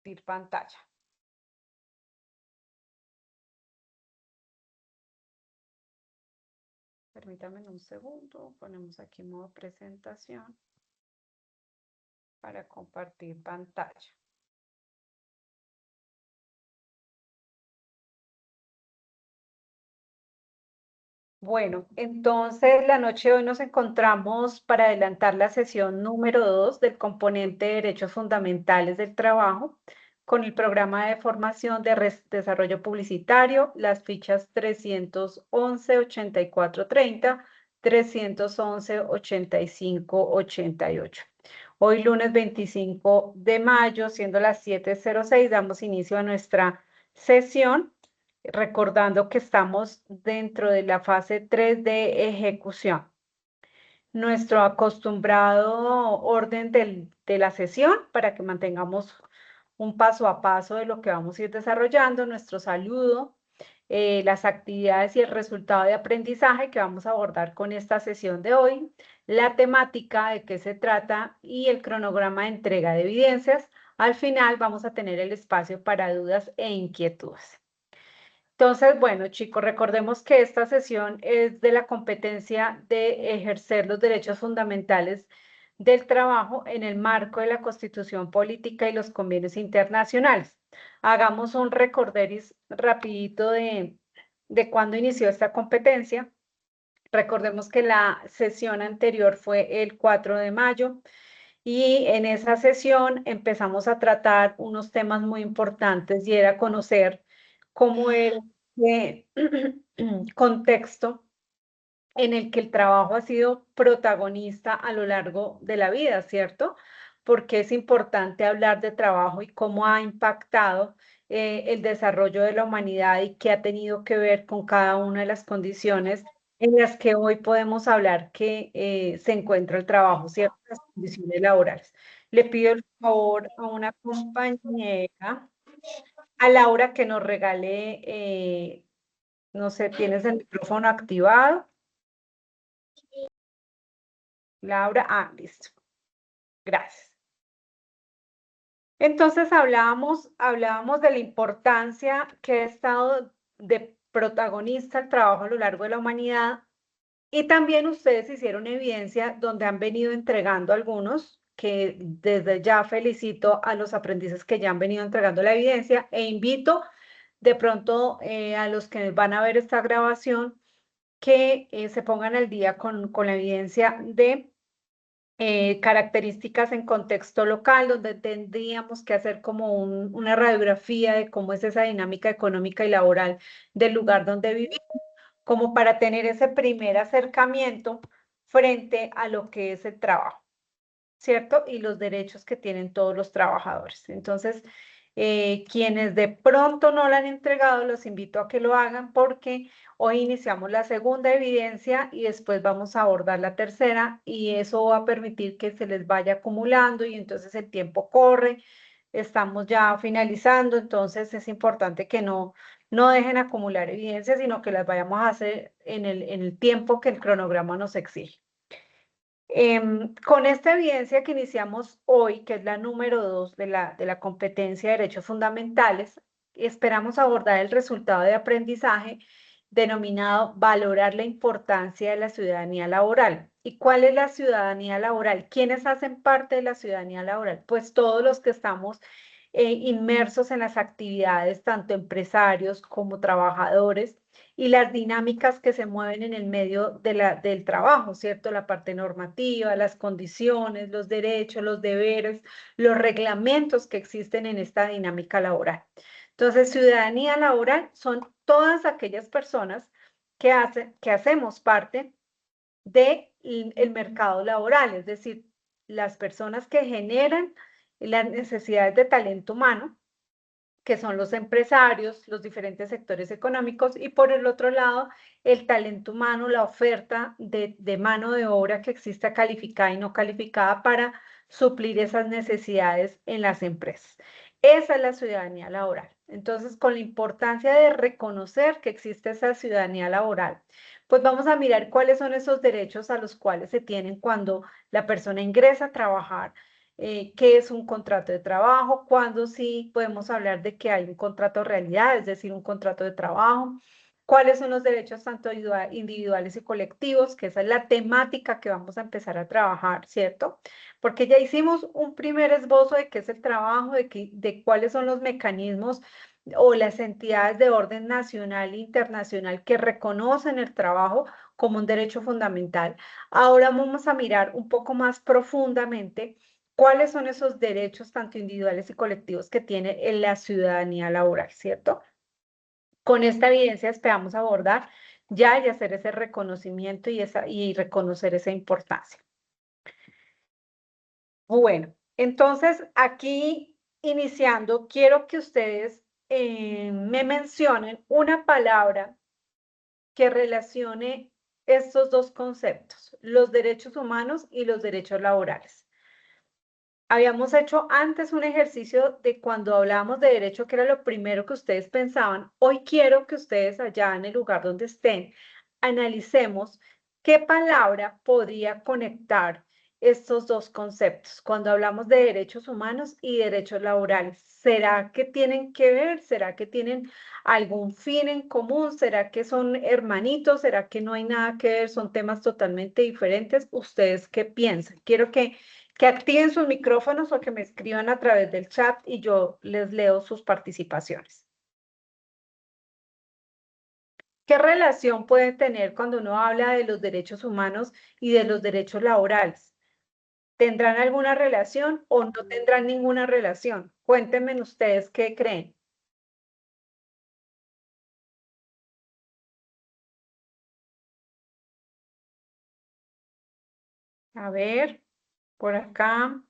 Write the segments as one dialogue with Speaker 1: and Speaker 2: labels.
Speaker 1: compartir pantalla. Permítanme un segundo, ponemos aquí modo presentación para compartir pantalla. Bueno, entonces la noche de hoy nos encontramos para adelantar la sesión número 2 del componente de Derechos Fundamentales del Trabajo con el programa de formación de desarrollo publicitario, las fichas 311-8430, 311-8588. Hoy lunes 25 de mayo, siendo las 7:06, damos inicio a nuestra sesión recordando que estamos dentro de la fase 3 de ejecución. Nuestro acostumbrado orden de la sesión para que mantengamos un paso a paso de lo que vamos a ir desarrollando, nuestro saludo, las actividades y el resultado de aprendizaje que vamos a abordar con esta sesión de hoy, la temática de qué se trata y el cronograma de entrega de evidencias. Al final vamos a tener el espacio para dudas e inquietudes. Entonces, bueno, chicos, recordemos que esta sesión es de la competencia de ejercer los derechos fundamentales del trabajo en el marco de la Constitución Política y los convenios internacionales. Hagamos un recorderis rapidito de cuándo inició esta competencia. Recordemos que la sesión anterior fue el 4 de mayo y en esa sesión empezamos a tratar unos temas muy importantes y era conocer cómo era el contexto en el que el trabajo ha sido protagonista a lo largo de la vida, ¿cierto? Porque es importante hablar de trabajo y cómo ha impactado el desarrollo de la humanidad y qué ha tenido que ver con cada una de las condiciones en las que hoy podemos hablar que se encuentra el trabajo, ¿cierto? Las condiciones laborales. Le pido el favor a una compañera, a Laura, que nos regale, no sé, ¿tienes el micrófono activado? Laura, listo. Gracias. Entonces hablábamos de la importancia que ha estado de protagonista el trabajo a lo largo de la humanidad y también ustedes hicieron evidencia donde han venido entregando algunos, que desde ya felicito a los aprendices que ya han venido entregando la evidencia e invito de pronto a los que van a ver esta grabación que se pongan al día con la evidencia de características en contexto local, donde tendríamos que hacer como una radiografía de cómo es esa dinámica económica y laboral del lugar donde vivimos, como para tener ese primer acercamiento frente a lo que es el trabajo, ¿cierto? Y los derechos que tienen todos los trabajadores. Entonces, quienes de pronto no la han entregado, los invito a que lo hagan porque hoy iniciamos la segunda evidencia y después vamos a abordar la tercera y eso va a permitir que se les vaya acumulando y entonces el tiempo corre. Estamos ya finalizando, entonces es importante que no dejen acumular evidencias, sino que las vayamos a hacer en el tiempo que el cronograma nos exige. Con esta evidencia que iniciamos hoy, que es la número 2 de la competencia de derechos fundamentales, esperamos abordar el resultado de aprendizaje denominado valorar la importancia de la ciudadanía laboral. ¿Y cuál es la ciudadanía laboral? ¿Quiénes hacen parte de la ciudadanía laboral? Pues todos los que estamos inmersos en las actividades, tanto empresarios como trabajadores, y las dinámicas que se mueven en el medio del trabajo, ¿cierto? La parte normativa, las condiciones, los derechos, los deberes, los reglamentos que existen en esta dinámica laboral. Entonces, ciudadanía laboral son todas aquellas personas que hacemos parte del mercado laboral, es decir, las personas que generan las necesidades de talento humano, que son los empresarios, los diferentes sectores económicos, y por el otro lado, el talento humano, la oferta de mano de obra que exista calificada y no calificada para suplir esas necesidades en las empresas. Esa es la ciudadanía laboral. Entonces, con la importancia de reconocer que existe esa ciudadanía laboral, pues vamos a mirar cuáles son esos derechos a los cuales se tienen cuando la persona ingresa a trabajar qué es un contrato de trabajo, cuándo sí podemos hablar de que hay un contrato realidad, es decir, un contrato de trabajo, cuáles son los derechos tanto individuales y colectivos, que esa es la temática que vamos a empezar a trabajar, ¿cierto? Porque ya hicimos un primer esbozo de qué es el trabajo, de cuáles son los mecanismos o las entidades de orden nacional e internacional que reconocen el trabajo como un derecho fundamental. Ahora vamos a mirar un poco más profundamente cuáles son esos derechos, tanto individuales y colectivos, que tiene en la ciudadanía laboral, ¿cierto? Con esta evidencia esperamos abordar ya y hacer ese reconocimiento y reconocer esa importancia. Bueno, entonces aquí iniciando, quiero que ustedes me mencionen una palabra que relacione estos dos conceptos, los derechos humanos y los derechos laborales. Habíamos hecho antes un ejercicio de cuando hablábamos de derecho, que era lo primero que ustedes pensaban. Hoy quiero que ustedes allá en el lugar donde estén, analicemos qué palabra podría conectar estos dos conceptos cuando hablamos de derechos humanos y derechos laborales. ¿Será que tienen que ver? ¿Será que tienen algún fin en común? ¿Será que son hermanitos? ¿Será que no hay nada que ver? ¿Son temas totalmente diferentes? ¿Ustedes qué piensan? Quiero que activen sus micrófonos o que me escriban a través del chat y yo les leo sus participaciones. ¿Qué relación puede tener cuando uno habla de los derechos humanos y de los derechos laborales? ¿Tendrán alguna relación o no tendrán ninguna relación? Cuéntenme ustedes qué creen. A ver, por acá,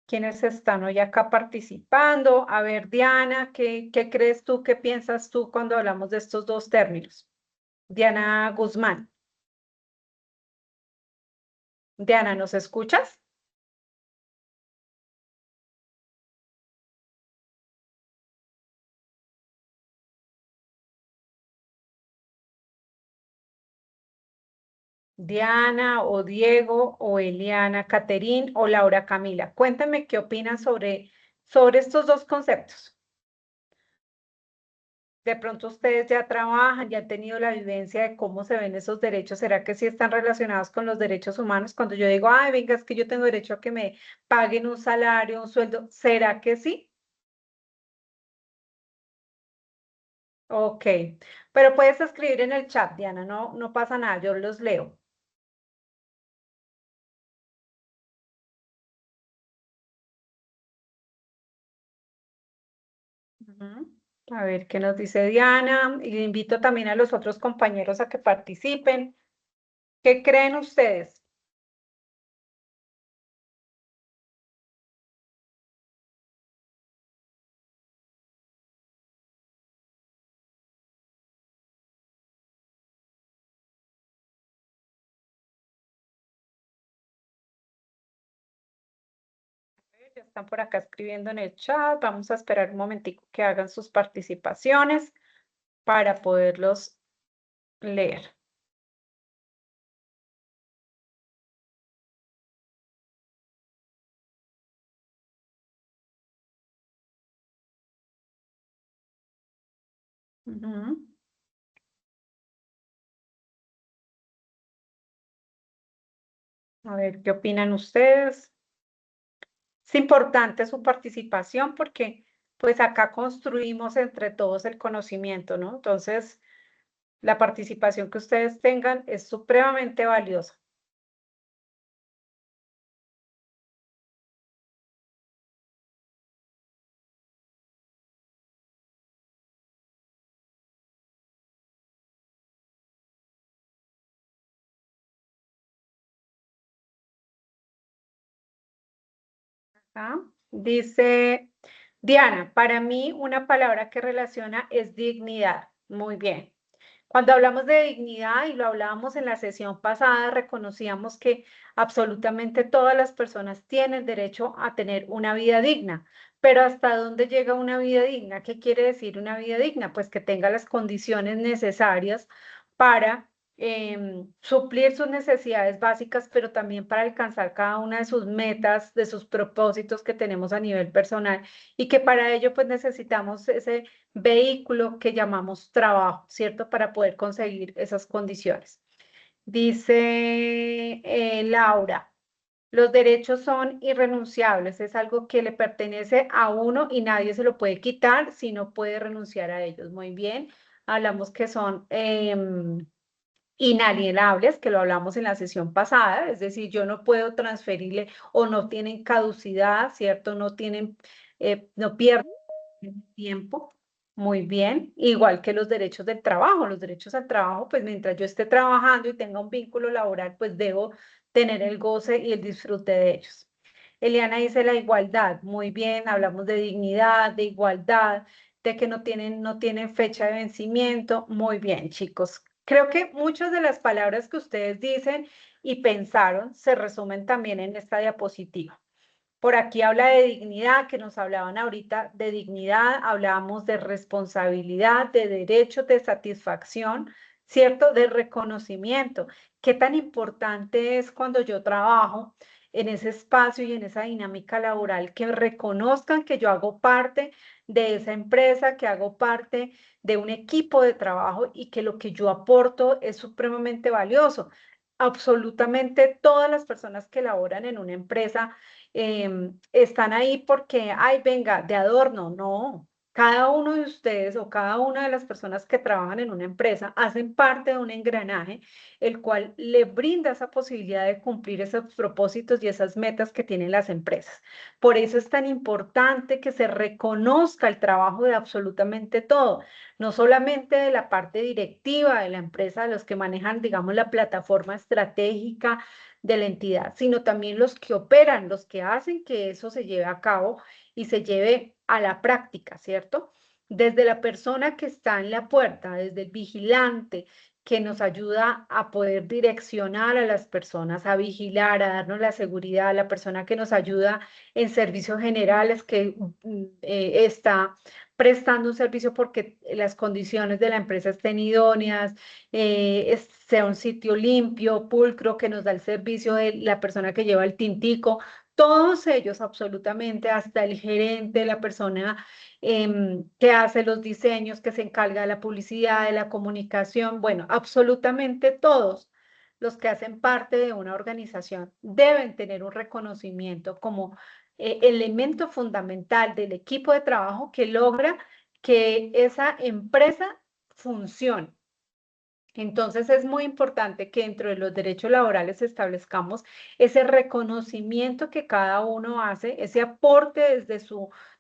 Speaker 1: ¿quiénes están hoy acá participando? A ver, Diana, ¿qué crees tú, qué piensas tú cuando hablamos de estos dos términos? Diana Guzmán. Diana, ¿nos escuchas? Diana o Diego o Eliana, Caterín o Laura Camila. Cuéntame qué opinan sobre estos dos conceptos. De pronto ustedes ya trabajan, ya han tenido la vivencia de cómo se ven esos derechos. ¿Será que sí están relacionados con los derechos humanos? Cuando yo digo, ay, venga, es que yo tengo derecho a que me paguen un salario, un sueldo, ¿será que sí? Ok, pero puedes escribir en el chat, Diana, no pasa nada, yo los leo. Ujú. A ver qué nos dice Diana. Y invito también a los otros compañeros a que participen. ¿Qué creen ustedes? Ya están por acá escribiendo en el chat. Vamos a esperar un momentico que hagan sus participaciones para poderlos leer. Ujú. A ver, ¿qué opinan ustedes? Es importante su participación porque pues acá construimos entre todos el conocimiento, ¿no? Entonces, la participación que ustedes tengan es supremamente valiosa. ¿Ah? Dice Diana, para mí una palabra que relaciona es dignidad. Muy bien. Cuando hablamos de dignidad, y lo hablábamos en la sesión pasada, reconocíamos que absolutamente todas las personas tienen derecho a tener una vida digna. Pero ¿hasta dónde llega una vida digna? ¿Qué quiere decir una vida digna? Pues que tenga las condiciones necesarias para suplir sus necesidades básicas, pero también para alcanzar cada una de sus metas, de sus propósitos que tenemos a nivel personal y que para ello pues necesitamos ese vehículo que llamamos trabajo, ¿cierto? Para poder conseguir esas condiciones. Dice Laura. Los derechos son irrenunciables, es algo que le pertenece a uno y nadie se lo puede quitar si no puede renunciar a ellos. Muy bien, hablamos que son inalienables, que lo hablamos en la sesión pasada, es decir, yo no puedo transferirle o no tienen caducidad, ¿cierto? No tienen, no pierden tiempo. Muy bien, igual que los derechos del trabajo. Los derechos al trabajo, pues mientras yo esté trabajando y tenga un vínculo laboral, pues debo tener el goce y el disfrute de ellos. Eliana dice la igualdad. Muy bien, hablamos de dignidad, de igualdad, de que no tienen fecha de vencimiento. Muy bien, chicos. Creo que muchas de las palabras que ustedes dicen y pensaron se resumen también en esta diapositiva. Por aquí habla de dignidad, que nos hablaban ahorita de dignidad, hablábamos de responsabilidad, de derecho, de satisfacción, ¿cierto? De reconocimiento. ¿Qué tan importante es cuando yo trabajo en ese espacio y en esa dinámica laboral que reconozcan que yo hago parte de esa empresa, que hago parte de un equipo de trabajo y que lo que yo aporto es supremamente valioso? Absolutamente todas las personas que laboran en una empresa están ahí porque, ay, venga, de adorno, no. Cada uno de ustedes o cada una de las personas que trabajan en una empresa hacen parte de un engranaje, el cual le brinda esa posibilidad de cumplir esos propósitos y esas metas que tienen las empresas. Por eso es tan importante que se reconozca el trabajo de absolutamente todo, no solamente de la parte directiva de la empresa, de los que manejan, digamos, la plataforma estratégica de la entidad, sino también los que operan, los que hacen que eso se lleve a cabo y se lleve a la práctica, ¿cierto? Desde la persona que está en la puerta, desde el vigilante que nos ayuda a poder direccionar a las personas, a vigilar, a darnos la seguridad, la persona que nos ayuda en servicios generales, que está prestando un servicio porque las condiciones de la empresa estén idóneas, sea un sitio limpio, pulcro, que nos da el servicio de la persona que lleva el tintico, todos ellos absolutamente, hasta el gerente, la persona que hace los diseños, que se encarga de la publicidad, de la comunicación, bueno, absolutamente todos los que hacen parte de una organización deben tener un reconocimiento como elemento fundamental del equipo de trabajo que logra que esa empresa funcione. Entonces es muy importante que dentro de los derechos laborales establezcamos ese reconocimiento que cada uno hace, ese aporte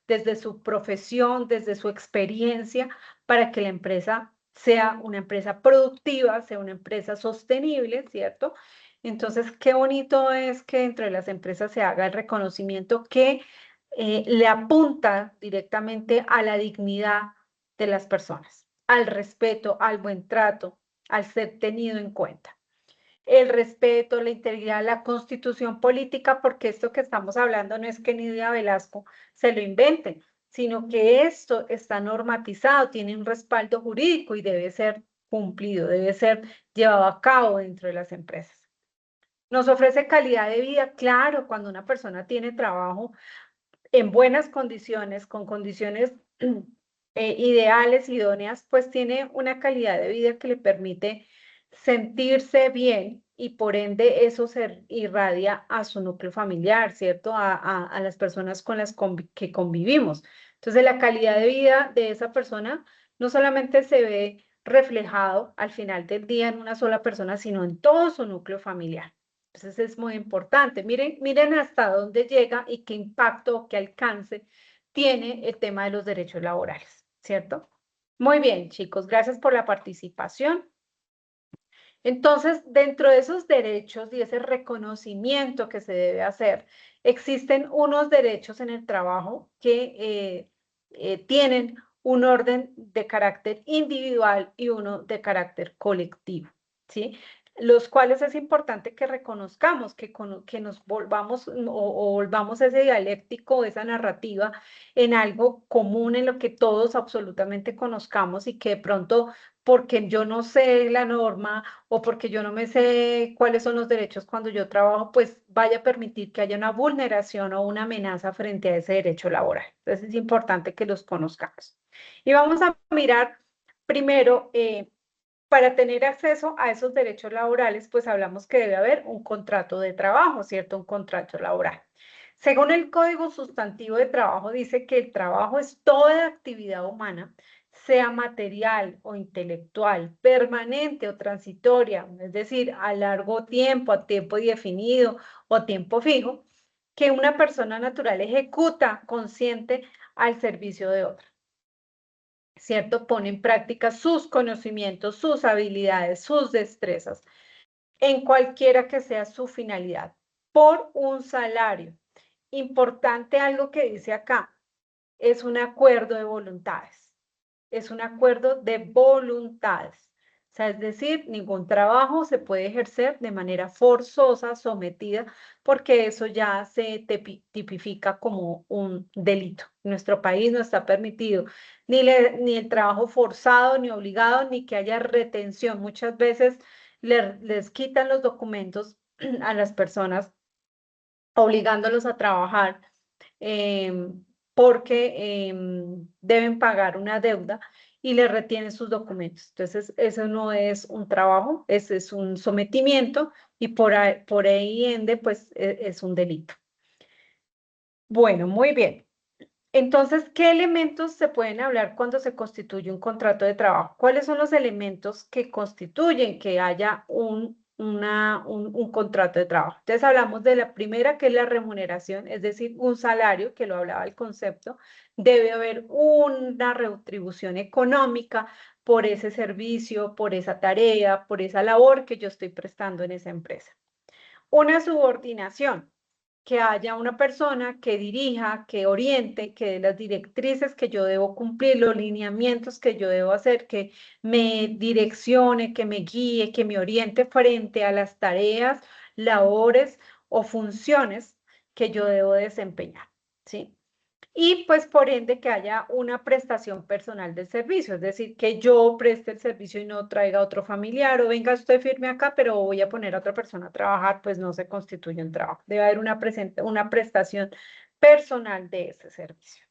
Speaker 1: desde su profesión, desde su experiencia, para que la empresa sea una empresa productiva, sea una empresa sostenible, ¿cierto? Entonces, qué bonito es que dentro de las empresas se haga el reconocimiento que le apunta directamente a la dignidad de las personas, al respeto, al buen trato, al ser tenido en cuenta. El respeto, la integridad, la constitución política, porque esto que estamos hablando no es que Nidia Velasco se lo invente, sino que esto está normatizado, tiene un respaldo jurídico y debe ser cumplido, debe ser llevado a cabo dentro de las empresas. Nos ofrece calidad de vida, claro, cuando una persona tiene trabajo en buenas condiciones, con condiciones ideales, idóneas, pues tiene una calidad de vida que le permite sentirse bien y por ende eso se irradia a su núcleo familiar, ¿cierto? A las personas con las que convivimos. Entonces la calidad de vida de esa persona no solamente se ve reflejado al final del día en una sola persona, sino en todo su núcleo familiar. Entonces es muy importante. Miren hasta dónde llega y qué impacto o qué alcance tiene el tema de los derechos laborales, ¿cierto? Muy bien, chicos, gracias por la participación. Entonces, dentro de esos derechos y ese reconocimiento que se debe hacer, existen unos derechos en el trabajo que tienen un orden de carácter individual y uno de carácter colectivo, ¿sí? Los cuales es importante que reconozcamos, que nos volvamos o volvamos ese dialéctico, esa narrativa en algo común, en lo que todos absolutamente conozcamos y que de pronto porque yo no sé la norma o porque yo no me sé cuáles son los derechos cuando yo trabajo, pues vaya a permitir que haya una vulneración o una amenaza frente a ese derecho laboral. Entonces es importante que los conozcamos. Y vamos a mirar primero, para tener acceso a esos derechos laborales, pues hablamos que debe haber un contrato de trabajo, ¿cierto? Un contrato laboral. Según el Código Sustantivo de Trabajo, dice que el trabajo es toda actividad humana, sea material o intelectual, permanente o transitoria, es decir, a largo tiempo, a tiempo indefinido o a tiempo fijo, que una persona natural ejecuta consciente al servicio de otra. ¿Cierto? Pone en práctica sus conocimientos, sus habilidades, sus destrezas, en cualquiera que sea su finalidad, por un salario. Importante algo que dice acá, es un acuerdo de voluntades, es un acuerdo de voluntades. O sea, es decir, ningún trabajo se puede ejercer de manera forzosa, sometida, porque eso ya se tipifica como un delito. En nuestro país no está permitido ni el trabajo forzado, ni obligado, ni que haya retención. Muchas veces les quitan los documentos a las personas obligándolos a trabajar porque deben pagar una deuda y le retienen sus documentos. Entonces, eso no es un trabajo, ese es un sometimiento y por ahí ende, pues es un delito. Bueno, muy bien. Entonces, ¿qué elementos se pueden hablar cuando se constituye un contrato de trabajo? ¿Cuáles son los elementos que constituyen que haya un contrato de trabajo? Entonces, hablamos de la primera, que es la remuneración, es decir, un salario, que lo hablaba el concepto. Debe haber una retribución económica por ese servicio, por esa tarea, por esa labor que yo estoy prestando en esa empresa. Una subordinación, que haya una persona que dirija, que oriente, que dé las directrices que yo debo cumplir, los lineamientos que yo debo hacer, que me direccione, que me guíe, que me oriente frente a las tareas, labores o funciones que yo debo desempeñar, ¿sí? Y pues por ende que haya una prestación personal del servicio, es decir, que yo preste el servicio y no traiga otro familiar o venga usted firme acá, pero voy a poner a otra persona a trabajar, pues no se constituye un trabajo. Debe haber una prestación personal de ese servicio.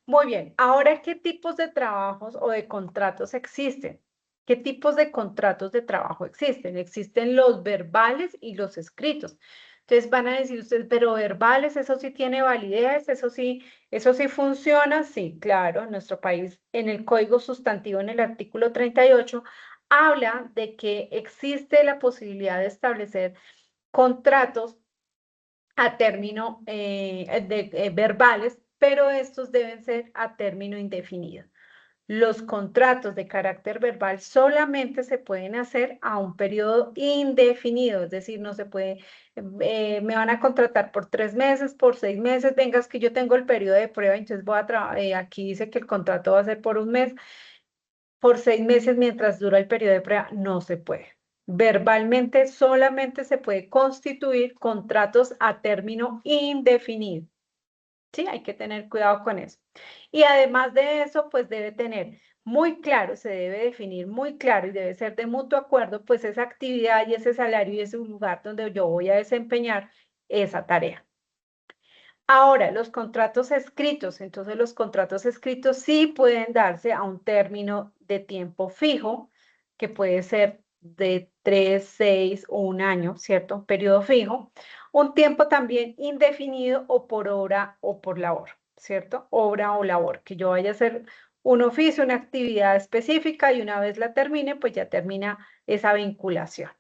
Speaker 1: Muy bien, ahora, ¿qué tipos de trabajos o de contratos existen? ¿Qué tipos de contratos de trabajo existen? Existen los verbales y los escritos. Entonces van a decir ustedes, pero verbales, eso sí tiene validez, eso sí funciona. Sí, claro, en nuestro país, en el Código Sustantivo, en el artículo 38, habla de que existe la posibilidad de establecer contratos a término verbales, pero estos deben ser a término indefinido. Los contratos de carácter verbal solamente se pueden hacer a un periodo indefinido, es decir, no se puede, me van a contratar por 3 meses, por 6 meses, venga, es que yo tengo el periodo de prueba, entonces voy a trabajar, aquí dice que el contrato va a ser por un mes, por 6 meses mientras dura el periodo de prueba, no se puede. Verbalmente solamente se puede constituir contratos a término indefinido. Sí, hay que tener cuidado con eso. Y además de eso, pues debe tener muy claro, se debe definir muy claro y debe ser de mutuo acuerdo, pues esa actividad y ese salario y ese lugar donde yo voy a desempeñar esa tarea. Ahora, los contratos escritos, entonces los contratos escritos sí pueden darse a un término de tiempo fijo, que puede ser de 3, 6 o un año, ¿cierto? Un periodo fijo. Un tiempo también indefinido o por hora o por labor, ¿cierto? Obra o labor, que yo vaya a hacer un oficio, una actividad específica y una vez la termine, pues ya termina esa vinculación.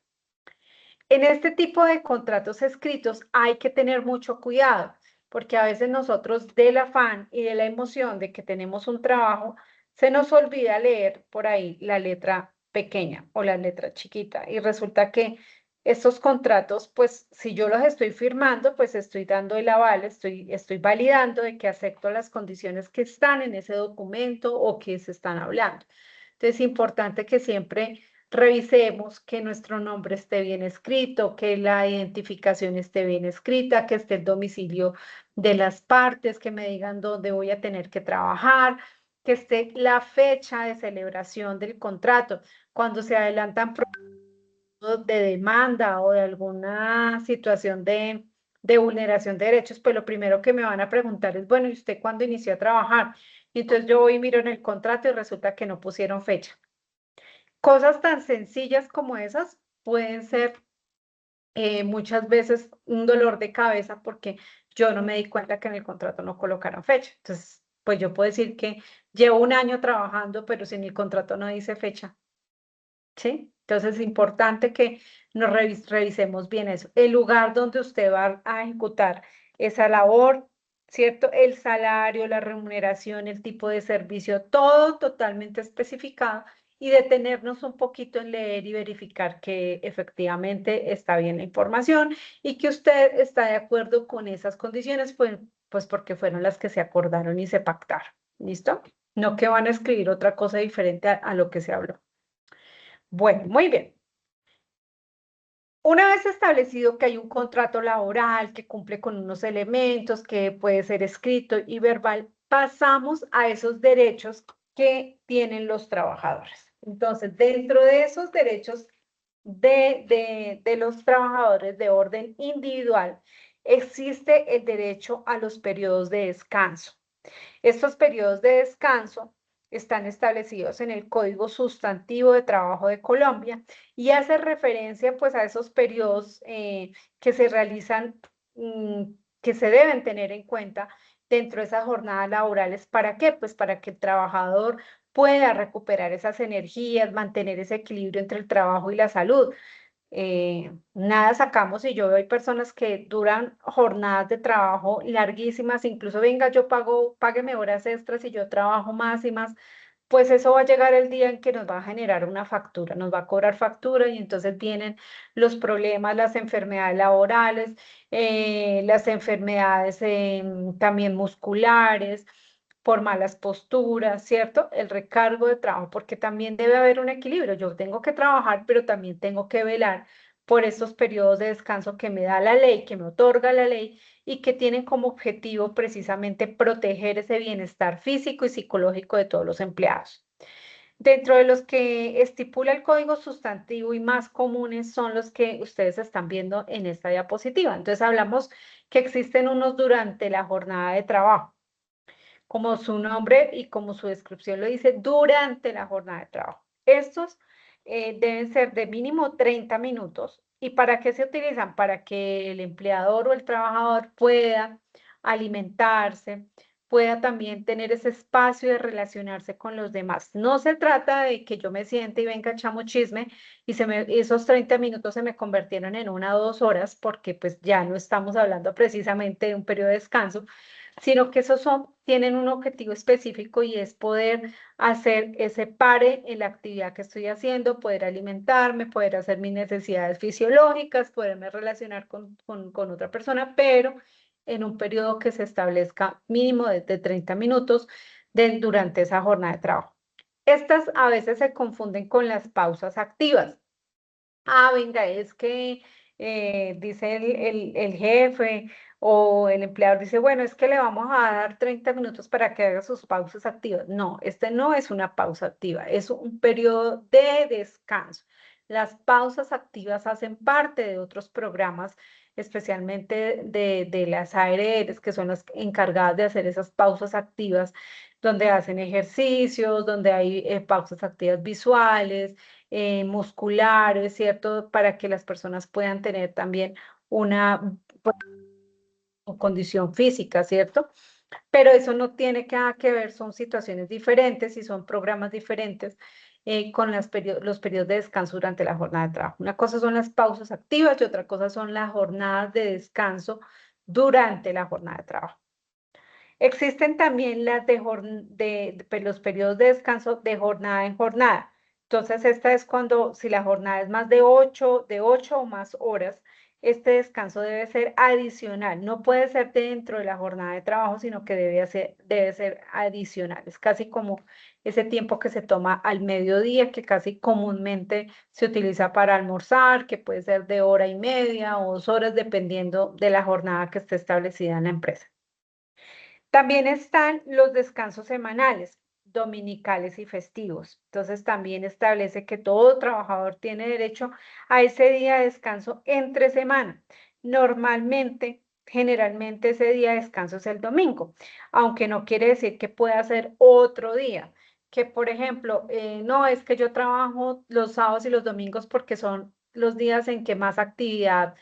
Speaker 1: En este tipo de contratos escritos hay que tener mucho cuidado, porque a veces nosotros del afán y de la emoción de que tenemos un trabajo, se nos olvida leer por ahí la letra pequeña o la letra chiquita y resulta que estos contratos, pues si yo los estoy firmando, pues estoy dando el aval, estoy validando de que acepto las condiciones que están en ese documento o que se están hablando. Entonces es importante que siempre revisemos que nuestro nombre esté bien escrito, que la identificación esté bien escrita, que esté el domicilio de las partes, que me digan dónde voy a tener que trabajar, que esté la fecha de celebración del contrato. Cuando se adelantan de demanda o de alguna situación de vulneración de derechos, pues lo primero que me van a preguntar es, bueno, ¿y usted cuándo inició a trabajar? Y entonces yo voy y miro en el contrato y resulta que no pusieron fecha. Cosas tan sencillas como esas pueden ser muchas veces un dolor de cabeza porque yo no me di cuenta que en el contrato no colocaron fecha. Entonces, pues yo puedo decir que llevo un año trabajando, pero si en el contrato no dice fecha, ¿sí? Entonces es importante que nos revisemos bien eso. El lugar donde usted va a ejecutar esa labor, ¿cierto? El salario, la remuneración, el tipo de servicio, todo totalmente especificado y detenernos un poquito en leer y verificar que efectivamente está bien la información y que usted está de acuerdo con esas condiciones, pues porque fueron las que se acordaron y se pactaron. ¿Listo? No que van a escribir otra cosa diferente a lo que se habló. Bueno, muy bien. Una vez establecido que hay un contrato laboral que cumple con unos elementos, que puede ser escrito y verbal, pasamos a esos derechos que tienen los trabajadores. Entonces, dentro de esos derechos de los trabajadores de orden individual, existe el derecho a los periodos de descanso. Estos periodos de descanso están establecidos en el Código Sustantivo de Trabajo de Colombia y hace referencia pues a esos periodos que se realizan, que se deben tener en cuenta dentro de esas jornadas laborales. ¿Para qué? Pues para que el trabajador pueda recuperar esas energías, mantener ese equilibrio entre el trabajo y la salud. Nada sacamos y yo veo hay personas que duran jornadas de trabajo larguísimas, incluso venga, págueme horas extras y yo trabajo más y más, pues eso va a llegar el día en que nos va a generar una factura, nos va a cobrar factura y entonces vienen los problemas, las enfermedades laborales, las enfermedades también musculares por malas posturas, ¿cierto? El recargo de trabajo, porque también debe haber un equilibrio. Yo tengo que trabajar, pero también tengo que velar por estos periodos de descanso que me da la ley, que me otorga la ley y que tienen como objetivo precisamente proteger ese bienestar físico y psicológico de todos los empleados. Dentro de los que estipula el código sustantivo y más comunes son los que ustedes están viendo en esta diapositiva. Entonces hablamos que existen unos durante la jornada de trabajo como su nombre y como su descripción lo dice, durante la jornada de trabajo. Estos deben ser de mínimo 30 minutos. ¿Y para qué se utilizan? Para que el empleador o el trabajador pueda alimentarse, pueda también tener ese espacio de relacionarse con los demás. No se trata de que yo me siente y venga, echamos chisme y esos 30 minutos se me convirtieron en 1 o 2 horas porque pues ya no estamos hablando precisamente de un periodo de descanso, sino que esos tienen un objetivo específico y es poder hacer ese pare en la actividad que estoy haciendo, poder alimentarme, poder hacer mis necesidades fisiológicas, poderme relacionar con otra persona, pero en un periodo que se establezca mínimo de 30 minutos durante esa jornada de trabajo. Estas a veces se confunden con las pausas activas. Ah, venga, es que dice el jefe o el empleador dice, bueno, es que le vamos a dar 30 minutos para que haga sus pausas activas. No, este no es una pausa activa, es un periodo de descanso. Las pausas activas hacen parte de otros programas, especialmente de las ARLs, que son las encargadas de hacer esas pausas activas, donde hacen ejercicios, donde hay pausas activas visuales, musculares, ¿cierto? Para que las personas puedan tener también una condición física, ¿cierto? Pero eso no tiene nada que ver, son situaciones diferentes y son programas diferentes con los periodos de descanso durante la jornada de trabajo. Una cosa son las pausas activas y otra cosa son las jornadas de descanso durante la jornada de trabajo. Existen también pues, los periodos de descanso de jornada en jornada. Entonces, esta es cuando, si la jornada es más de 8 o más horas, este descanso debe ser adicional. No puede ser dentro de la jornada de trabajo, sino que debe ser adicional. Es casi como ese tiempo que se toma al mediodía, que casi comúnmente se utiliza para almorzar, que puede ser de 1 hora y media o 2 horas, dependiendo de la jornada que esté establecida en la empresa. También están los descansos semanales, dominicales y festivos. Entonces también establece que todo trabajador tiene derecho a ese día de descanso entre semana. Normalmente, generalmente ese día de descanso es el domingo, aunque no quiere decir que pueda ser otro día. Que por ejemplo, no es que yo trabajo los sábados y los domingos porque son los días en que más actividad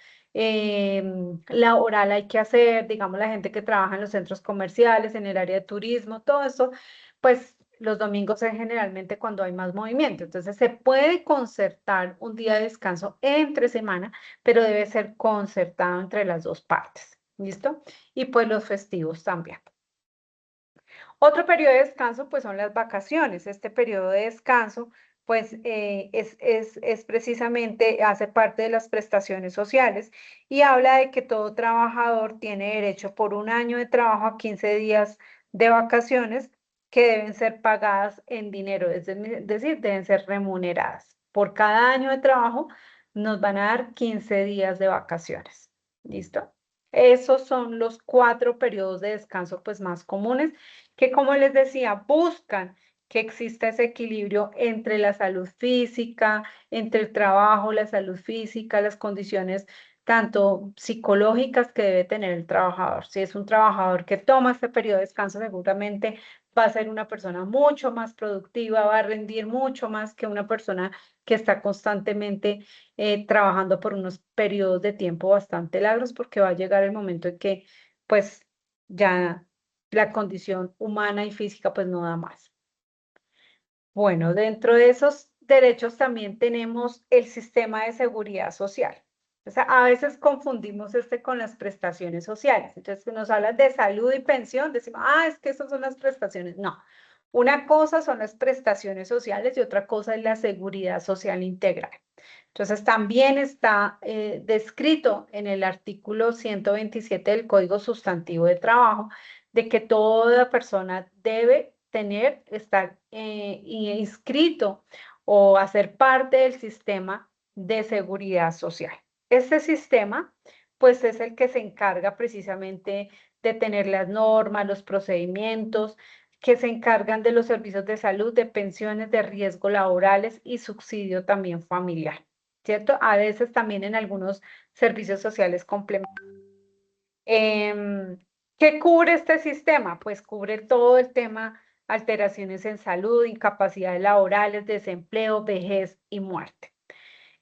Speaker 1: laboral hay que hacer, digamos, la gente que trabaja en los centros comerciales, en el área de turismo, todo eso, pues los domingos es generalmente cuando hay más movimiento. Entonces se puede concertar un día de descanso entre semana, pero debe ser concertado entre las dos partes. ¿Listo? Y pues los festivos también. Otro periodo de descanso, pues son las vacaciones. Este periodo de descanso, pues es precisamente, hace parte de las prestaciones sociales y habla de que todo trabajador tiene derecho por un año de trabajo a 15 días de vacaciones que deben ser pagadas en dinero, es decir, deben ser remuneradas. Por cada año de trabajo nos van a dar 15 días de vacaciones. ¿Listo? Esos son los 4 periodos de descanso pues más comunes que, como les decía, buscan que exista ese equilibrio entre la salud física, entre el trabajo, la salud física, las condiciones tanto psicológicas que debe tener el trabajador. Si es un trabajador que toma este periodo de descanso, seguramente va a ser una persona mucho más productiva, va a rendir mucho más que una persona que está constantemente trabajando por unos periodos de tiempo bastante largos, porque va a llegar el momento en que, pues, ya la condición humana y física pues no da más. Bueno, dentro de esos derechos también tenemos el sistema de seguridad social. O sea, a veces confundimos este con las prestaciones sociales. Entonces, nos hablan de salud y pensión, decimos, es que esas son las prestaciones. No, una cosa son las prestaciones sociales y otra cosa es la seguridad social integral. Entonces, también está descrito en el artículo 127 del Código Sustantivo de Trabajo de que toda persona debe estar inscrito o hacer parte del sistema de seguridad social. Este sistema, pues, es el que se encarga precisamente de tener las normas, los procedimientos, que se encargan de los servicios de salud, de pensiones, de riesgo laborales y subsidio también familiar. ¿Cierto? A veces también en algunos servicios sociales complementarios. ¿Qué cubre este sistema? Pues cubre todo el tema alteraciones en salud, incapacidades laborales, desempleo, vejez y muerte.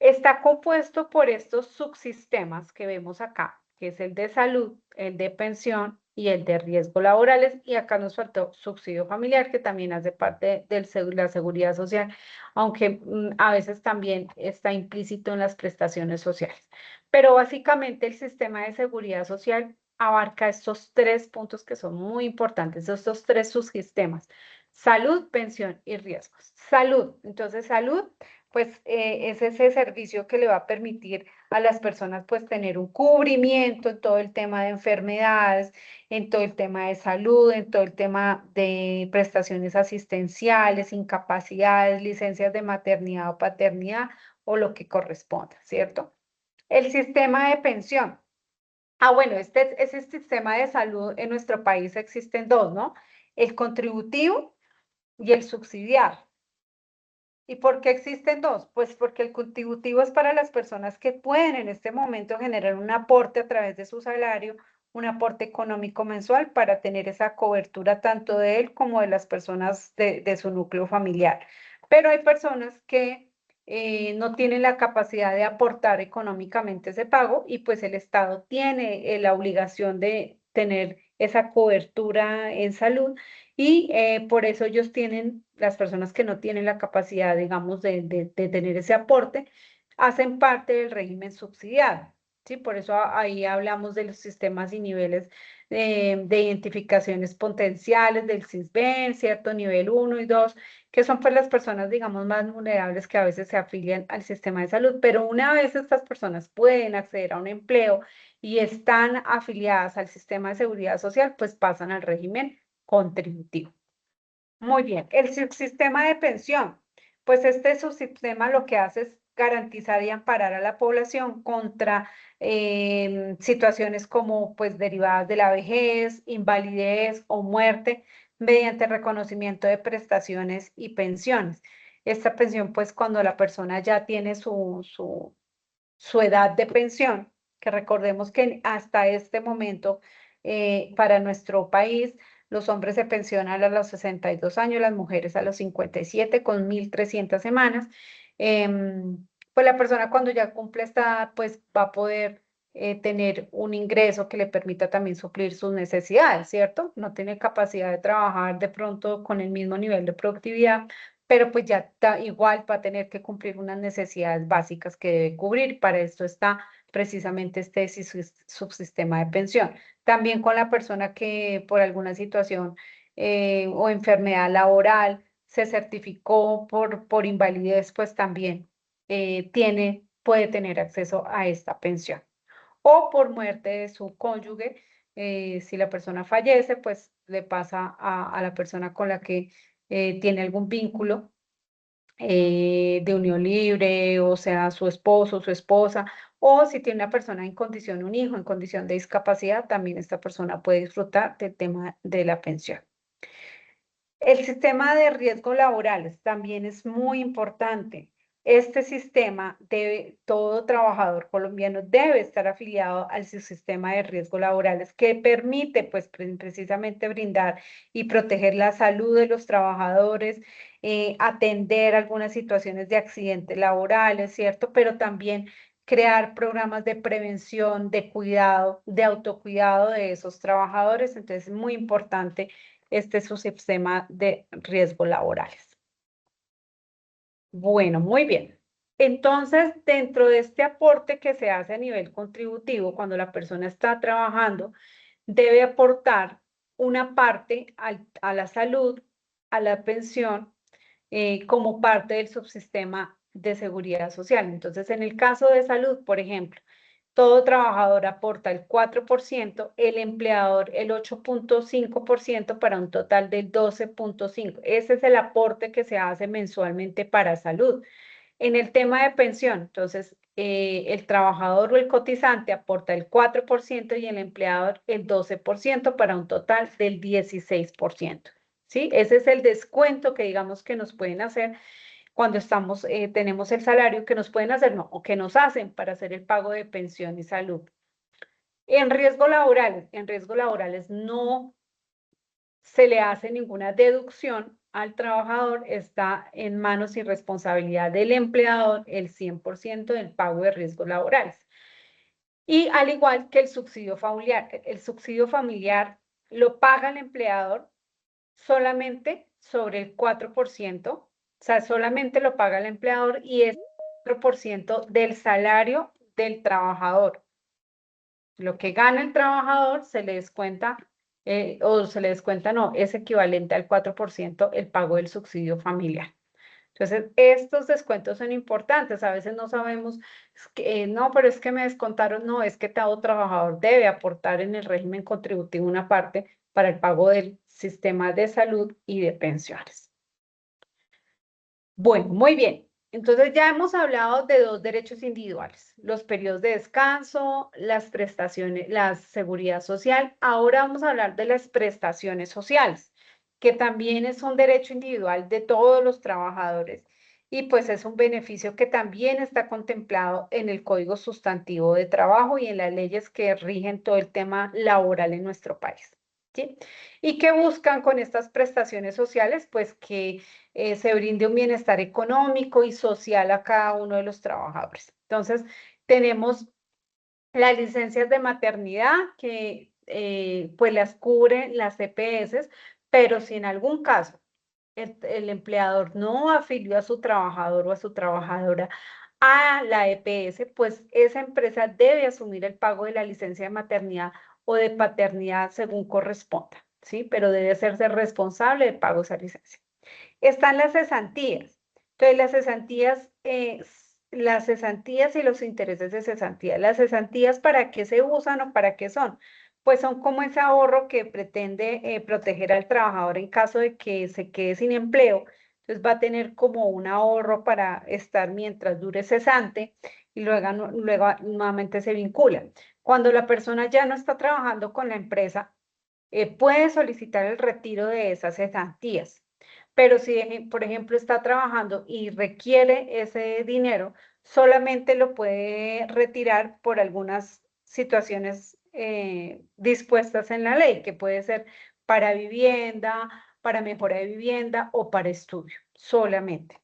Speaker 1: Está compuesto por estos subsistemas que vemos acá, que es el de salud, el de pensión y el de riesgos laborales. Y acá nos faltó subsidio familiar, que también hace parte de la seguridad social, aunque a veces también está implícito en las prestaciones sociales. Pero básicamente el sistema de seguridad social abarca estos 3 puntos que son muy importantes, estos 3 subsistemas: salud, pensión y riesgos. Salud, entonces salud pues es ese servicio que le va a permitir a las personas pues tener un cubrimiento en todo el tema de enfermedades, en todo el tema de salud, en todo el tema de prestaciones asistenciales, incapacidades, licencias de maternidad o paternidad o lo que corresponda, ¿cierto? El sistema de pensión. Bueno, ese sistema de salud en nuestro país existen dos, ¿no? El contributivo y el subsidiario. ¿Y por qué existen dos? Pues porque el contributivo es para las personas que pueden en este momento generar un aporte a través de su salario, un aporte económico mensual para tener esa cobertura tanto de él como de las personas de su núcleo familiar. Pero hay personas que no tienen la capacidad de aportar económicamente ese pago y pues el Estado tiene la obligación de tener esa cobertura en salud y por eso ellos tienen, las personas que no tienen la capacidad, digamos, de tener ese aporte, hacen parte del régimen subsidiado. ¿Sí? Por eso ahí hablamos de los sistemas y niveles de identificaciones potenciales del CISBEN, ¿cierto? Nivel 1 y 2, que son pues las personas, digamos, más vulnerables que a veces se afilian al sistema de salud. Pero una vez estas personas pueden acceder a un empleo y están afiliadas al sistema de seguridad social, pues pasan al régimen contributivo. Muy bien, el subsistema de pensión. Pues este subsistema lo que hace es garantizar y amparar a la población contra situaciones como pues derivadas de la vejez, invalidez o muerte mediante reconocimiento de prestaciones y pensiones. Esta pensión pues cuando la persona ya tiene su edad de pensión, que recordemos que hasta este momento para nuestro país los hombres se pensionan a los 62 años, las mujeres a los 57 con 1.300 semanas. Pues la persona cuando ya cumple esta edad, pues va a poder tener un ingreso que le permita también suplir sus necesidades, ¿cierto? No tiene capacidad de trabajar de pronto con el mismo nivel de productividad, pero pues ya igual va a tener que cumplir unas necesidades básicas que debe cubrir. Para esto está precisamente este subsistema de pensión. También con la persona que por alguna situación o enfermedad laboral se certificó por invalidez, pues también puede tener acceso a esta pensión. O por muerte de su cónyuge, si la persona fallece, pues le pasa a la persona con la que tiene algún vínculo de unión libre, o sea, su esposo, su esposa, o si tiene una persona en condición, un hijo en condición de discapacidad, también esta persona puede disfrutar del tema de la pensión. El sistema de riesgos laborales también es muy importante. Este sistema todo trabajador colombiano debe estar afiliado al sistema de riesgos laborales que permite pues precisamente brindar y proteger la salud de los trabajadores, atender algunas situaciones de accidentes laborales, ¿cierto? Pero también crear programas de prevención, de cuidado, de autocuidado de esos trabajadores. Entonces es muy importante este es su sistema de riesgos laborales. Bueno, muy bien. Entonces, dentro de este aporte que se hace a nivel contributivo, cuando la persona está trabajando, debe aportar una parte a la salud, a la pensión, como parte del subsistema de seguridad social. Entonces, en el caso de salud, por ejemplo, todo trabajador aporta el 4%, el empleador el 8.5% para un total del 12.5%. Ese es el aporte que se hace mensualmente para salud. En el tema de pensión, entonces, el trabajador o el cotizante aporta el 4% y el empleador el 12% para un total del 16%. ¿Sí? Ese es el descuento que digamos que nos pueden hacer cuando tenemos el salario que nos pueden hacer, no, o que nos hacen para hacer el pago de pensión y salud. En riesgos laborales no se le hace ninguna deducción al trabajador, está en manos y responsabilidad del empleador el 100% del pago de riesgos laborales. Y al igual que el subsidio familiar lo paga el empleador solamente sobre el 4%, o sea, solamente lo paga el empleador y es 4% del salario del trabajador. Lo que gana el trabajador se le descuenta, o se le descuenta, no, es equivalente al 4% el pago del subsidio familiar. Entonces, estos descuentos son importantes. A veces no sabemos, no, pero es que me descontaron. No, es que todo trabajador debe aportar en el régimen contributivo una parte para el pago del sistema de salud y de pensiones. Bueno, muy bien. Entonces ya hemos hablado de dos derechos individuales, los periodos de descanso, las prestaciones, la seguridad social. Ahora vamos a hablar de las prestaciones sociales, que también es un derecho individual de todos los trabajadores y pues es un beneficio que también está contemplado en el Código Sustantivo de Trabajo y en las leyes que rigen todo el tema laboral en nuestro país. ¿Sí? ¿Y qué buscan con estas prestaciones sociales? Pues que se brinde un bienestar económico y social a cada uno de los trabajadores. Entonces, tenemos las licencias de maternidad que pues las cubren las EPS, pero si en algún caso el empleador no afilió a su trabajador o a su trabajadora a la EPS, pues esa empresa debe asumir el pago de la licencia de maternidad o de paternidad según corresponda, ¿sí? Pero debe hacerse responsable de pago de esa licencia. Están las cesantías. Entonces, las cesantías y los intereses de cesantía. Las cesantías, ¿para qué se usan o para qué son? Pues son como ese ahorro que pretende proteger al trabajador en caso de que se quede sin empleo, Entonces va a tener como un ahorro para estar mientras dure cesante y luego nuevamente se vincula. Cuando la persona ya no está trabajando con la empresa, puede solicitar el retiro de esas cesantías. Pero si, por ejemplo, está trabajando y requiere ese dinero, solamente lo puede retirar por algunas situaciones dispuestas en la ley, que puede ser para vivienda, para mejora de vivienda o para estudio, solamente.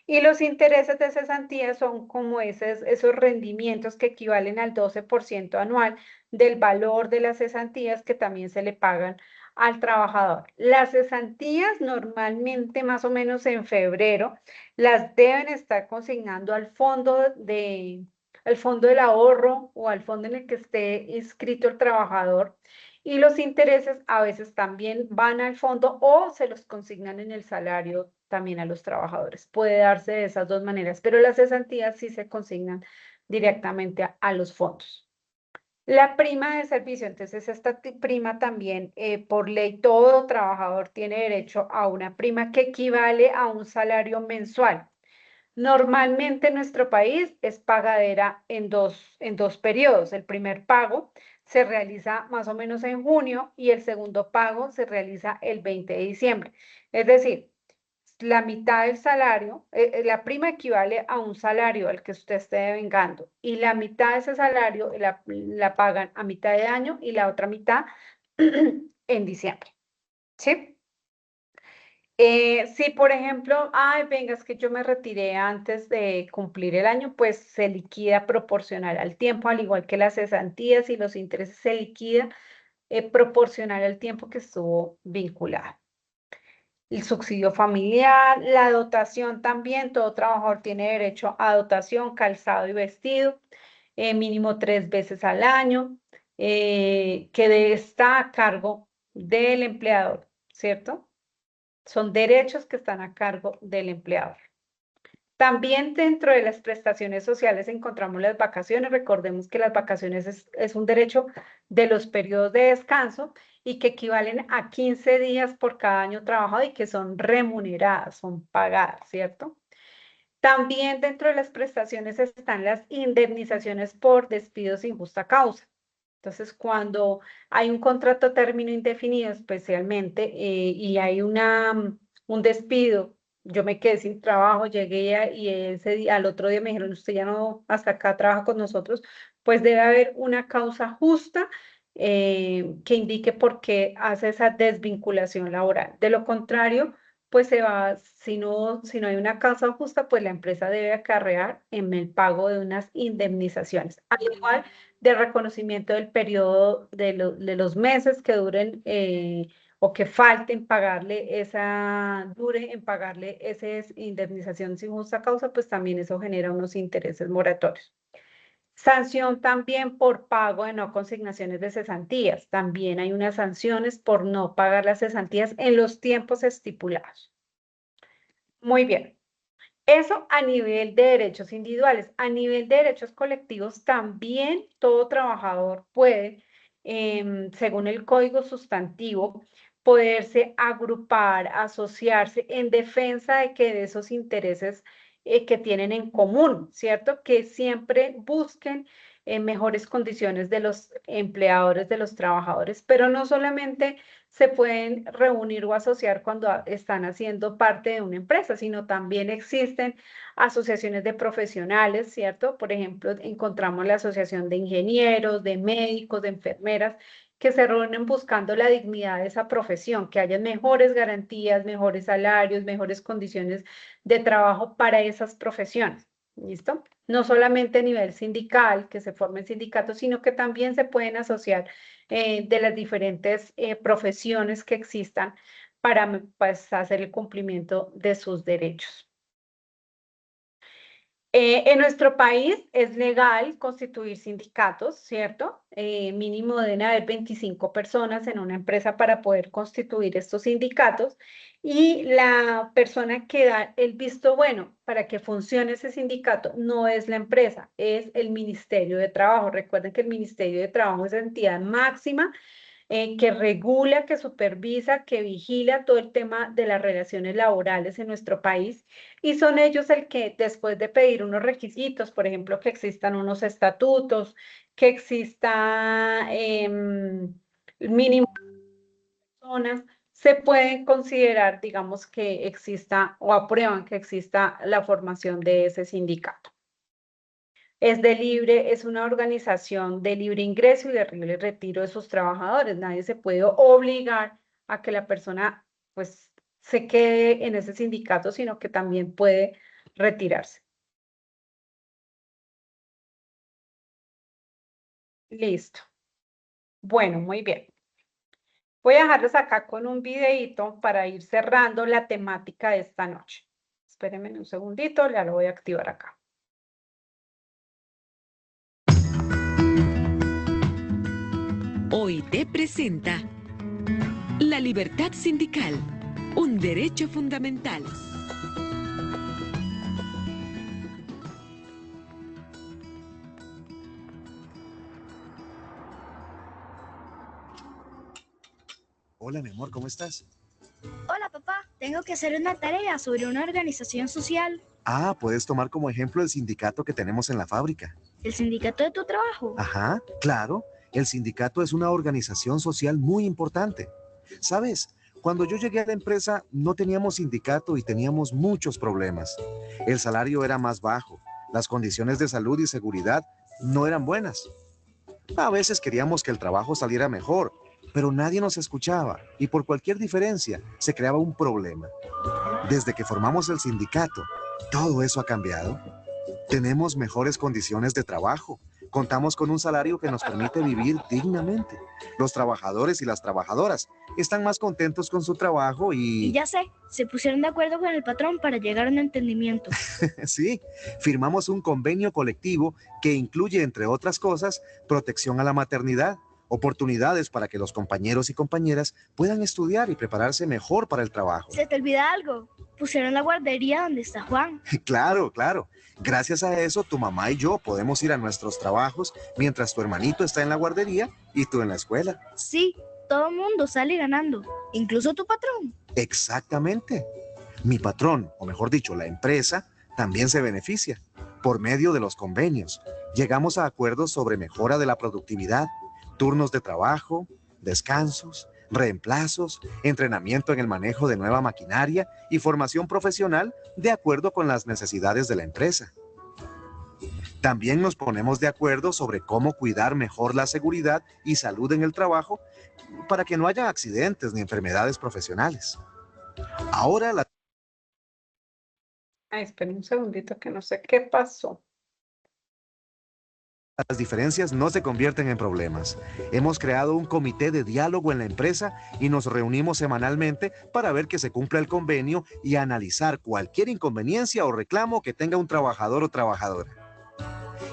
Speaker 1: Y los intereses de cesantía son como esos rendimientos que equivalen al 12% anual del valor de las cesantías que también se le pagan al trabajador. Las cesantías normalmente más o menos en febrero las deben estar consignando al fondo del ahorro o al fondo en el que esté inscrito el trabajador. Y los intereses a veces también van al fondo o se los consignan en el salario también a los trabajadores. Puede darse de esas dos maneras, pero las cesantías sí se consignan directamente a los fondos. La prima de servicio, entonces esta prima también, por ley, todo trabajador tiene derecho a una prima que equivale a un salario mensual. Normalmente en nuestro país es pagadera en dos periodos. El primer pago se realiza más o menos en junio y el segundo pago se realiza el 20 de diciembre. Es decir, la mitad del salario, la prima equivale a un salario al que usted esté devengando y la mitad de ese salario la pagan a mitad de año y la otra mitad en diciembre. ¿Sí? Si, por ejemplo, ay, venga, es que yo me retiré antes de cumplir el año, pues se liquida proporcional al tiempo, al igual que las cesantías y los intereses se liquida proporcional al tiempo que estuvo vinculado. El subsidio familiar, la dotación también, todo trabajador tiene derecho a dotación, calzado y vestido, mínimo 3 veces al año, está a cargo del empleador, ¿cierto? Son derechos que están a cargo del empleador. También dentro de las prestaciones sociales encontramos las vacaciones. Recordemos que las vacaciones es un derecho de los periodos de descanso y que equivalen a 15 días por cada año trabajado y que son remuneradas, son pagadas, ¿cierto? También dentro de las prestaciones están las indemnizaciones por despido sin justa causa. Entonces, cuando hay un contrato a término indefinido especialmente y hay un despido, yo me quedé sin trabajo, y ese día, al otro día me dijeron, usted ya no, hasta acá trabaja con nosotros, pues debe haber una causa justa que indique por qué hace esa desvinculación laboral. De lo contrario, pues si no hay una causa justa, pues la empresa debe acarrear en el pago de unas indemnizaciones. Al igual de reconocimiento del periodo de los meses que duren o que falten dure en pagarle esa indemnización sin justa causa, pues también eso genera unos intereses moratorios. Sanción también por pago de no consignaciones de cesantías. También hay unas sanciones por no pagar las cesantías en los tiempos estipulados. Muy bien. Eso a nivel de derechos individuales. A nivel de derechos colectivos, también todo trabajador puede, según el código sustantivo, poderse agrupar, asociarse en defensa de esos intereses que tienen en común, ¿cierto? Que siempre busquen mejores condiciones de los empleadores, de los trabajadores, pero no solamente se pueden reunir o asociar cuando están haciendo parte de una empresa, sino también existen asociaciones de profesionales, ¿cierto? Por ejemplo, encontramos la asociación de ingenieros, de médicos, de enfermeras, que se reúnen buscando la dignidad de esa profesión, que haya mejores garantías, mejores salarios, mejores condiciones de trabajo para esas profesiones. ¿Listo? No solamente a nivel sindical, que se formen sindicatos, sino que también se pueden asociar de las diferentes profesiones que existan para pues, hacer el cumplimiento de sus derechos. En nuestro país es legal constituir sindicatos, ¿cierto? Mínimo deben haber 25 personas en una empresa para poder constituir estos sindicatos y la persona que da el visto bueno para que funcione ese sindicato no es la empresa, es el Ministerio de Trabajo. Recuerden que el Ministerio de Trabajo es la entidad máxima que regula, que supervisa, que vigila todo el tema de las relaciones laborales en nuestro país. Y son ellos el que, después de pedir unos requisitos, por ejemplo, que existan unos estatutos, que exista mínimo personas, se pueden considerar, digamos, que exista o aprueban que exista la formación de ese sindicato. Es una organización de libre ingreso y de libre retiro de sus trabajadores. Nadie se puede obligar a que la persona, pues, se quede en ese sindicato, sino que también puede retirarse. Listo. Bueno, muy bien. Voy a dejarlos acá con un videíto para ir cerrando la temática de esta noche. Espérenme un segundito, ya lo voy a activar acá.
Speaker 2: OIT presenta la libertad sindical, un derecho fundamental.
Speaker 3: Hola, mi amor, ¿cómo estás?
Speaker 4: Hola, papá. Tengo que hacer una tarea sobre una organización social.
Speaker 3: Ah, puedes tomar como ejemplo el sindicato que tenemos en la fábrica.
Speaker 4: ¿El sindicato de tu trabajo?
Speaker 3: Ajá, claro. El sindicato es una organización social muy importante. ¿Sabes? Cuando yo llegué a la empresa no teníamos sindicato y teníamos muchos problemas. El salario era más bajo, las condiciones de salud y seguridad no eran buenas. A veces queríamos que el trabajo saliera mejor, pero nadie nos escuchaba y por cualquier diferencia se creaba un problema. Desde que formamos el sindicato, todo eso ha cambiado. Tenemos mejores condiciones de trabajo. Contamos con un salario que nos permite vivir dignamente. Los trabajadores y las trabajadoras están más contentos con su trabajo
Speaker 4: Y ya sé, se pusieron de acuerdo con el patrón para llegar a un entendimiento.
Speaker 3: Sí, firmamos un convenio colectivo que incluye, entre otras cosas, protección a la maternidad, oportunidades para que los compañeros y compañeras puedan estudiar y prepararse mejor para el trabajo.
Speaker 4: ¿Se te olvida algo? Pusieron la guardería donde está Juan.
Speaker 3: Claro, claro. Gracias a eso, tu mamá y yo podemos ir a nuestros trabajos mientras tu hermanito está en la guardería y tú en la escuela.
Speaker 4: Sí, todo el mundo sale ganando, incluso tu patrón.
Speaker 3: Exactamente. Mi patrón, o mejor dicho, la empresa, también se beneficia. Por medio de los convenios, llegamos a acuerdos sobre mejora de la productividad, turnos de trabajo, descansos, reemplazos, entrenamiento en el manejo de nueva maquinaria y formación profesional de acuerdo con las necesidades de la empresa. También nos ponemos de acuerdo sobre cómo cuidar mejor la seguridad y salud en el trabajo para que no haya accidentes ni enfermedades profesionales. Ahora
Speaker 1: Esperen un segundito que no sé qué pasó.
Speaker 3: las diferencias no se convierten en problemas. Hemos creado un comité de diálogo en la empresa y nos reunimos semanalmente para ver que se cumpla el convenio y analizar cualquier inconveniencia o reclamo que tenga un trabajador o trabajadora.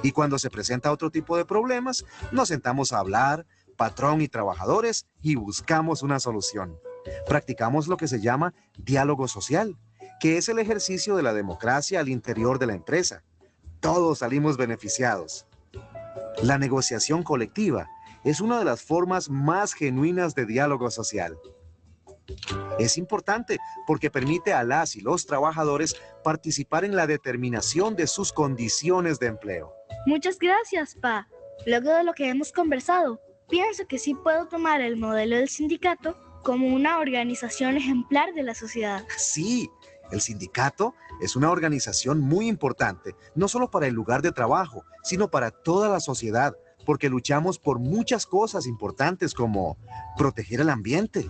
Speaker 3: Y cuando se presenta otro tipo de problemas, nos sentamos a hablar, patrón y trabajadores, y buscamos una solución. Practicamos lo que se llama diálogo social, que es el ejercicio de la democracia al interior de la empresa. Todos salimos beneficiados. La negociación colectiva es una de las formas más genuinas de diálogo social. Es importante porque permite a las y los trabajadores participar en la determinación de sus condiciones de empleo.
Speaker 4: Muchas gracias, Pa. Luego de lo que hemos conversado, pienso que sí puedo tomar el modelo del sindicato como una organización ejemplar de la sociedad.
Speaker 3: Sí, el sindicato es una organización muy importante, no solo para el lugar de trabajo, sino para toda la sociedad, porque luchamos por muchas cosas importantes como proteger el ambiente,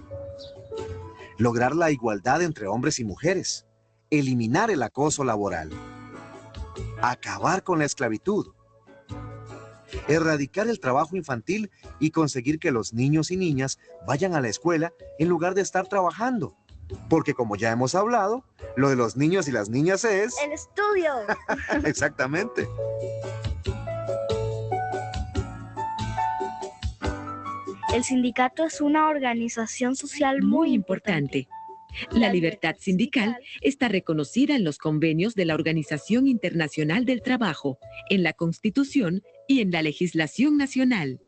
Speaker 3: lograr la igualdad entre hombres y mujeres, eliminar el acoso laboral, acabar con la esclavitud, erradicar el trabajo infantil y conseguir que los niños y niñas vayan a la escuela en lugar de estar trabajando. Porque como ya hemos hablado, lo de los niños y las niñas es...
Speaker 4: ¡El estudio!
Speaker 3: Exactamente.
Speaker 4: El sindicato es una organización social
Speaker 2: Muy importante. La libertad sindical está reconocida en los convenios de la Organización Internacional del Trabajo, en la Constitución y en la legislación nacional.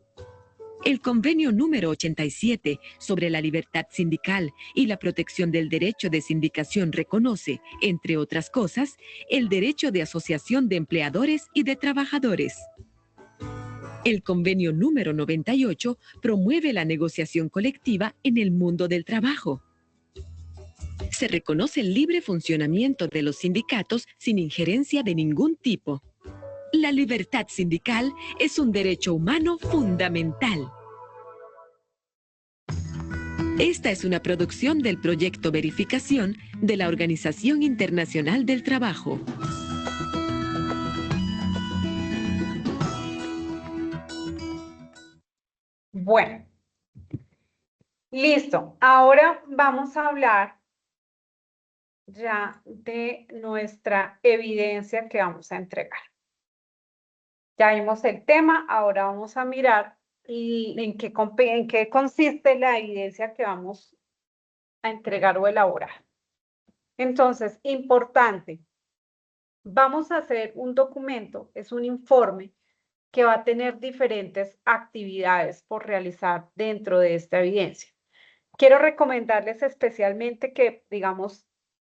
Speaker 2: El convenio número 87 sobre la libertad sindical y la protección del derecho de sindicación reconoce, entre otras cosas, el derecho de asociación de empleadores y de trabajadores. El convenio número 98 promueve la negociación colectiva en el mundo del trabajo. Se reconoce el libre funcionamiento de los sindicatos sin injerencia de ningún tipo. La libertad sindical es un derecho humano fundamental. Esta es una producción del proyecto Verificación de la Organización Internacional del Trabajo.
Speaker 1: Bueno, listo. Ahora vamos a hablar ya de nuestra evidencia que vamos a entregar. Ya vimos el tema, ahora vamos a mirar en qué consiste la evidencia que vamos a entregar o elaborar. Entonces, importante, vamos a hacer un documento, es un informe que va a tener diferentes actividades por realizar dentro de esta evidencia. Quiero recomendarles especialmente que, digamos,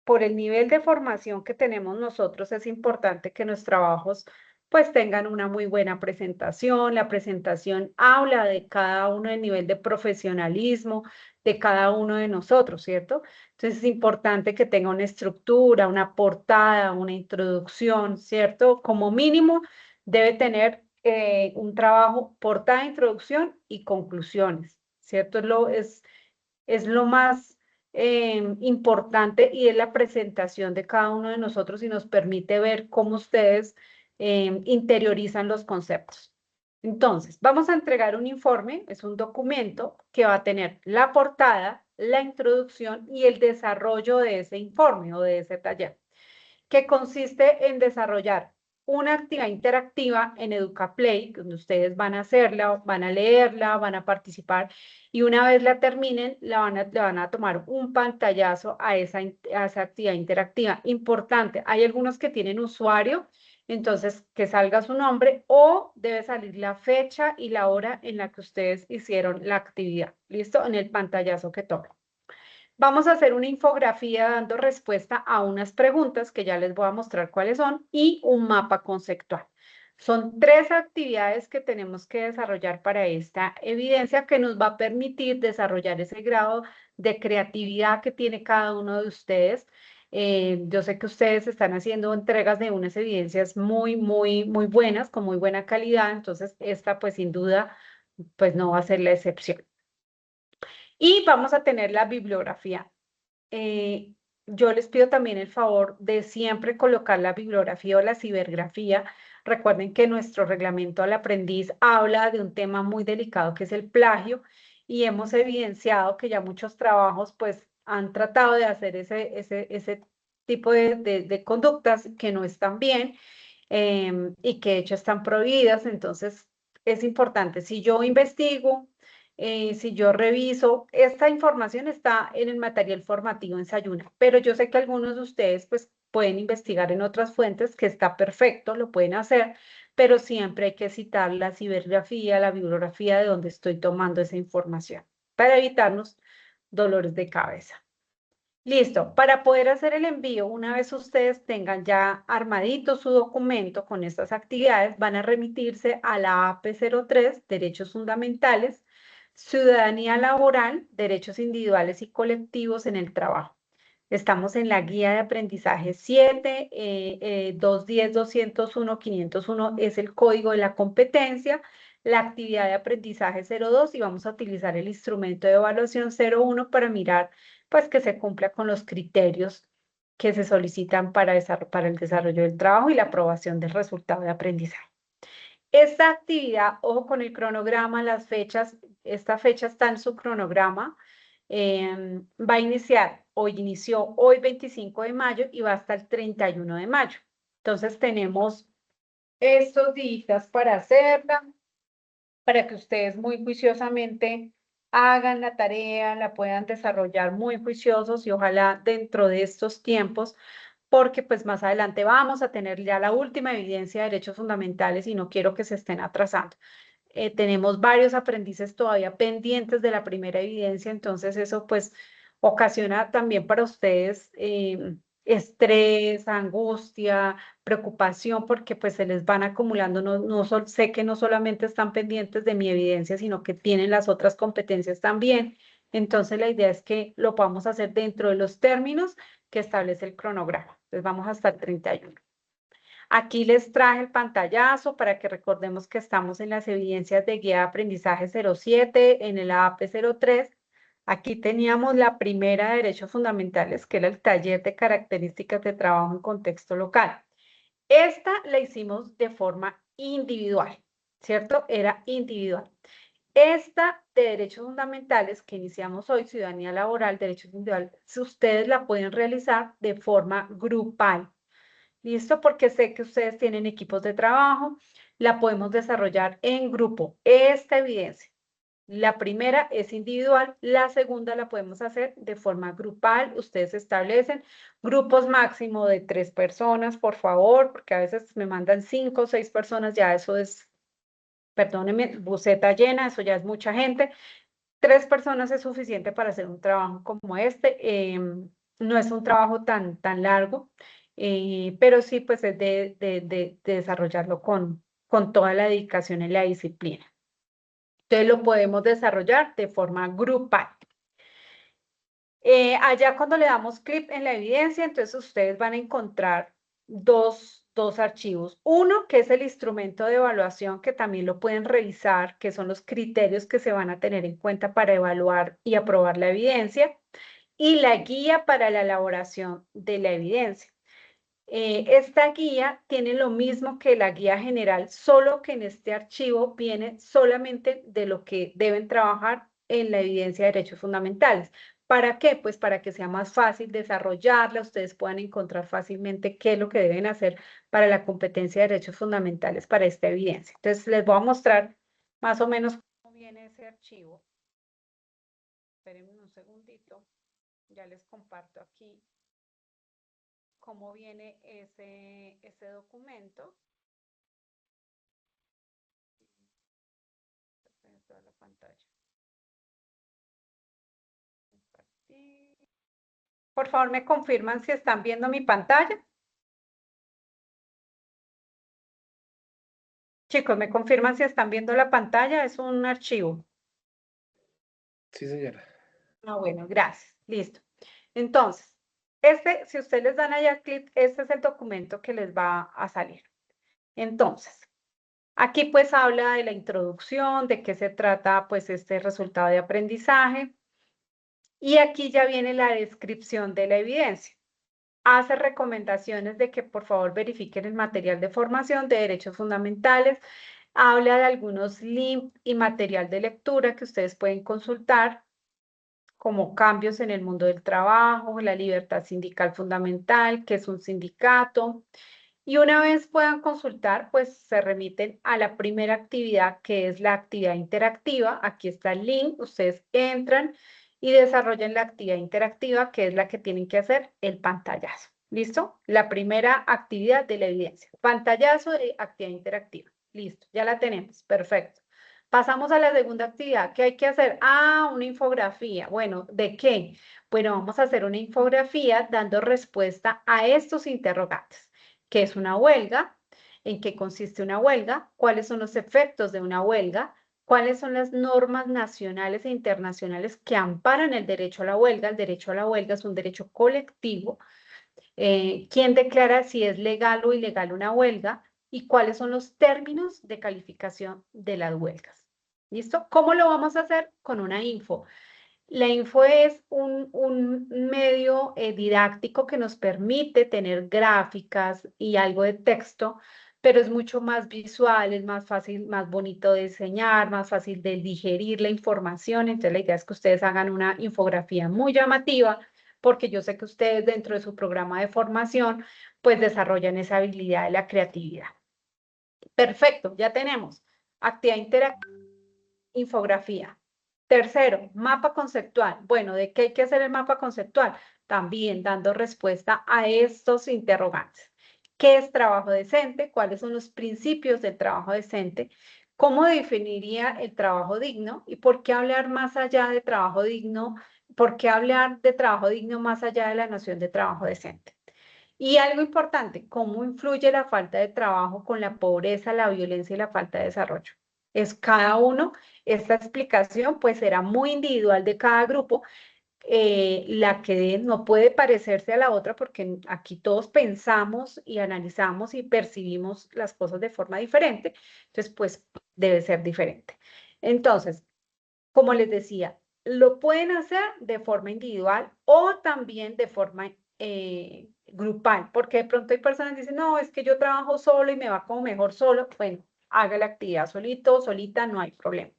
Speaker 1: por el nivel de formación que tenemos nosotros, es importante que nuestros trabajos pues tengan una muy buena presentación. La presentación habla de cada uno del nivel de profesionalismo de cada uno de nosotros, ¿cierto? Entonces es importante que tenga una estructura, una portada, una introducción, ¿cierto? Como mínimo debe tener un trabajo, portada, introducción y conclusiones, ¿cierto? Es lo más importante y es la presentación de cada uno de nosotros y nos permite ver cómo ustedes interiorizan los conceptos. Entonces, vamos a entregar un informe, es un documento que va a tener la portada, la introducción y el desarrollo de ese informe o de ese taller, que consiste en desarrollar una actividad interactiva en EducaPlay, donde ustedes van a hacerla, van a leerla, van a participar y una vez la terminen, le van a tomar un pantallazo a esa actividad interactiva. Importante, hay algunos que tienen usuario, entonces que salga su nombre o debe salir la fecha y la hora en la que ustedes hicieron la actividad. ¿Listo? En el pantallazo que toca. Vamos a hacer una infografía dando respuesta a unas preguntas que ya les voy a mostrar cuáles son y un mapa conceptual. Son 3 actividades que tenemos que desarrollar para esta evidencia que nos va a permitir desarrollar ese grado de creatividad que tiene cada uno de ustedes. Yo sé que ustedes están haciendo entregas de unas evidencias muy buenas, con muy buena calidad, entonces esta pues sin duda pues no va a ser la excepción. Y vamos a tener la bibliografía. Yo les pido también el favor de siempre colocar la bibliografía o la cibergrafía. Recuerden que nuestro reglamento al aprendiz habla de un tema muy delicado que es el plagio y hemos evidenciado que ya muchos trabajos pues han tratado de hacer ese tipo de conductas que no están bien y que de hecho están prohibidas. Entonces es importante, si yo investigo, si yo reviso, esta información está en el material formativo en Sayuna, pero yo sé que algunos de ustedes pues pueden investigar en otras fuentes, que está perfecto, lo pueden hacer, pero siempre hay que citar la cibergrafía, la bibliografía de donde estoy tomando esa información, para evitarnos dolores de cabeza. Listo, para poder hacer el envío, una vez ustedes tengan ya armadito su documento con estas actividades, van a remitirse a la AP03, Derechos Fundamentales, Ciudadanía Laboral, Derechos Individuales y Colectivos en el Trabajo. Estamos en la guía de aprendizaje 7, 210-201-501 es el código de la competencia, la actividad de aprendizaje 02 y vamos a utilizar el instrumento de evaluación 01 para mirar pues que se cumpla con los criterios que se solicitan para el desarrollo del trabajo y la aprobación del resultado de aprendizaje. Esta actividad, ojo con el cronograma, las fechas, esta fecha está en su cronograma, va a iniciar, inició hoy 25 de mayo y va hasta el 31 de mayo. Entonces tenemos estos días para hacerla, para que ustedes muy juiciosamente hagan la tarea, la puedan desarrollar muy juiciosos y ojalá dentro de estos tiempos, porque pues más adelante vamos a tener ya la última evidencia de derechos fundamentales y no quiero que se estén atrasando. tenemos varios aprendices todavía pendientes de la primera evidencia, entonces eso pues ocasiona también para ustedes estrés, angustia, preocupación, porque pues se les van acumulando, sé que no solamente están pendientes de mi evidencia, sino que tienen las otras competencias también. Entonces la idea es que lo podamos hacer dentro de los términos que establece el cronograma. Entonces vamos hasta el 31. Aquí les traje el pantallazo para que recordemos que estamos en las evidencias de guía de aprendizaje 07, en el AAP 03. Aquí teníamos la primera de derechos fundamentales, que era el taller de características de trabajo en contexto local. Esta la hicimos de forma individual, ¿cierto? Era individual. Esta de derechos fundamentales que iniciamos hoy, ciudadanía laboral, derechos individuales, ustedes la pueden realizar de forma grupal. ¿Listo? Porque sé que ustedes tienen equipos de trabajo, la podemos desarrollar en grupo. Esta evidencia, la primera es individual, la segunda la podemos hacer de forma grupal. Ustedes establecen grupos máximo de 3 personas, por favor, porque a veces me mandan 5 o 6 personas, ya eso es, perdónenme, buceta llena, eso ya es mucha gente. 3 personas es suficiente para hacer un trabajo como este. No es un trabajo tan largo, pero sí pues es de desarrollarlo con toda la dedicación y la disciplina. Entonces lo podemos desarrollar de forma grupal. Allá cuando le damos clic en la evidencia, entonces ustedes van a encontrar dos archivos. Uno, que es el instrumento de evaluación, que también lo pueden revisar, que son los criterios que se van a tener en cuenta para evaluar y aprobar la evidencia, y la guía para la elaboración de la evidencia. Esta guía tiene lo mismo que la guía general, solo que en este archivo viene solamente de lo que deben trabajar en la evidencia de derechos fundamentales. ¿Para qué? Pues para que sea más fácil desarrollarla, ustedes puedan encontrar fácilmente qué es lo que deben hacer para la competencia de derechos fundamentales para esta evidencia. Entonces les voy a mostrar más o menos cómo viene ese archivo. Espérenme un segundito, ya les comparto aquí cómo viene ese documento. Toda la pantalla. Por favor, me confirman si están viendo mi pantalla. Chicos, me confirman si están viendo la pantalla. Es un archivo.
Speaker 5: Sí, señora.
Speaker 1: Ah, bueno, gracias. Listo. Entonces, si ustedes les dan allá clic, este es el documento que les va a salir. Entonces, aquí pues habla de la introducción, de qué se trata pues este resultado de aprendizaje. Y aquí ya viene la descripción de la evidencia. Hace recomendaciones de que por favor verifiquen el material de formación de derechos fundamentales. Habla de algunos links y material de lectura que ustedes pueden consultar, como cambios en el mundo del trabajo, la libertad sindical fundamental, que es un sindicato. Y una vez puedan consultar, pues se remiten a la primera actividad, que es la actividad interactiva. Aquí está el link, ustedes entran y desarrollan la actividad interactiva, que es la que tienen que hacer, el pantallazo. ¿Listo? La primera actividad de la evidencia. Pantallazo de actividad interactiva. Listo, ya la tenemos. Perfecto. Pasamos a la segunda actividad. ¿Qué hay que hacer? Ah, una infografía. Bueno, ¿de qué? Bueno, vamos a hacer una infografía dando respuesta a estos interrogantes. ¿Qué es una huelga? ¿En qué consiste una huelga? ¿Cuáles son los efectos de una huelga? ¿Cuáles son las normas nacionales e internacionales que amparan el derecho a la huelga? El derecho a la huelga es un derecho colectivo. ¿Quién declara si es legal o ilegal una huelga? ¿Y cuáles son los términos de calificación de las huelgas? ¿Listo? ¿Cómo lo vamos a hacer? Con una info. La info es un medio didáctico que nos permite tener gráficas y algo de texto, pero es mucho más visual, es más fácil, más bonito de diseñar, más fácil de digerir la información. Entonces la idea es que ustedes hagan una infografía muy llamativa, porque yo sé que ustedes dentro de su programa de formación, pues desarrollan esa habilidad de la creatividad. Perfecto, ya tenemos actividad interactiva, infografía. Tercero, mapa conceptual. Bueno, ¿de qué hay que hacer el mapa conceptual? También dando respuesta a estos interrogantes. ¿Qué es trabajo decente? ¿Cuáles son los principios del trabajo decente? ¿Cómo definiría el trabajo digno? ¿Y por qué hablar más allá de trabajo digno? ¿Por qué hablar de trabajo digno más allá de la noción de trabajo decente? Y algo importante, ¿cómo influye la falta de trabajo con la pobreza, la violencia y la falta de desarrollo? Es cada uno, esta explicación pues será muy individual de cada grupo, la que no puede parecerse a la otra porque aquí todos pensamos y analizamos y percibimos las cosas de forma diferente, entonces pues debe ser diferente. Entonces, como les decía, lo pueden hacer de forma individual o también de forma grupal, porque de pronto hay personas que dicen, no, es que yo trabajo solo y me va como mejor solo. Bueno, haga la actividad solito, solita, no hay problema.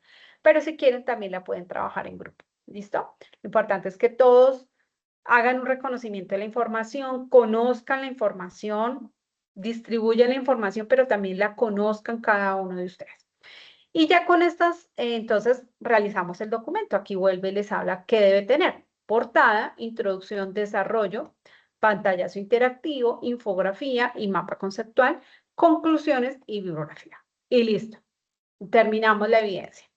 Speaker 1: Pero si quieren, también la pueden trabajar en grupo. ¿Listo? Lo importante es que todos hagan un reconocimiento de la información, conozcan la información, distribuyan la información, pero también la conozcan cada uno de ustedes. Y ya con estas, entonces realizamos el documento. Aquí vuelve y les habla qué debe tener. Portada, introducción, desarrollo, pantallazo interactivo, infografía y mapa conceptual, conclusiones y bibliografía. Y listo. Terminamos la evidencia.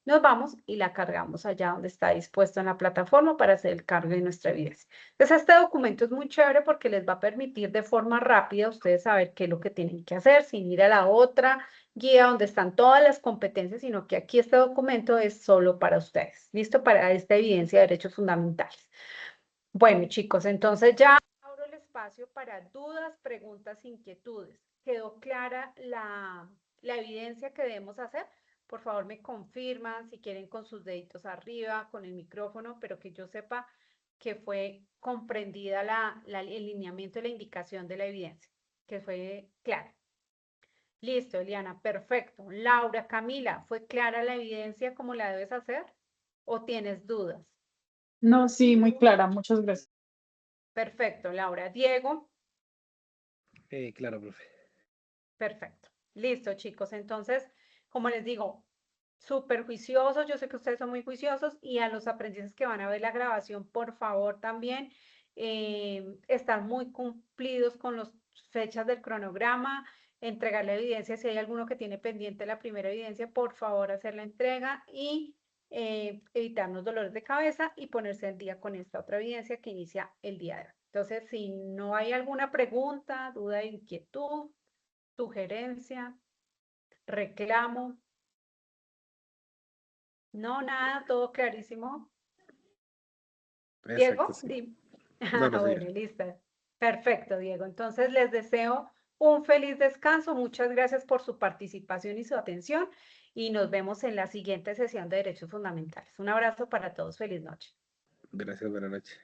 Speaker 1: Nos vamos y la cargamos allá donde está dispuesto en la plataforma para hacer el cargo de nuestra evidencia. Entonces, este documento es muy chévere porque les va a permitir de forma rápida a ustedes saber qué es lo que tienen que hacer, sin ir a la otra guía donde están todas las competencias, sino que aquí este documento es solo para ustedes. ¿Listo? Para esta evidencia de derechos fundamentales. Bueno, chicos, entonces ya abro el espacio para dudas, preguntas, inquietudes. ¿Quedó clara la evidencia que debemos hacer? Por favor, me confirman si quieren con sus deditos arriba, con el micrófono, pero que yo sepa que fue comprendida el lineamiento y la indicación de la evidencia, que fue clara. Listo, Eliana, perfecto. Laura, Camila, ¿fue clara la evidencia como la debes hacer o tienes dudas?
Speaker 6: No, sí, muy clara, muchas gracias.
Speaker 1: Perfecto, Laura. Diego,
Speaker 5: Claro, profe.
Speaker 1: perfecto. Listo, chicos. Entonces, como les digo, súper juiciosos. Yo sé que ustedes son muy juiciosos y a los aprendices que van a ver la grabación, por favor, también estar muy cumplidos con las fechas del cronograma, entregar la evidencia. Si hay alguno que tiene pendiente la primera evidencia, por favor, hacer la entrega y evitarnos dolores de cabeza y ponerse al día con esta otra evidencia que inicia el día de hoy. Entonces, si no hay alguna pregunta, duda, inquietud, sugerencia, reclamo, no, nada, todo clarísimo.
Speaker 5: Exacto,
Speaker 1: Diego,
Speaker 5: sí.
Speaker 1: dime.
Speaker 5: No, no,
Speaker 1: Bueno,
Speaker 5: señora.
Speaker 1: listo. Perfecto, Diego. Entonces les deseo un feliz descanso. Muchas gracias por su participación y su atención y nos vemos en la siguiente sesión de Derechos Fundamentales. Un abrazo para todos. Feliz noche.
Speaker 5: Gracias, buenas noches.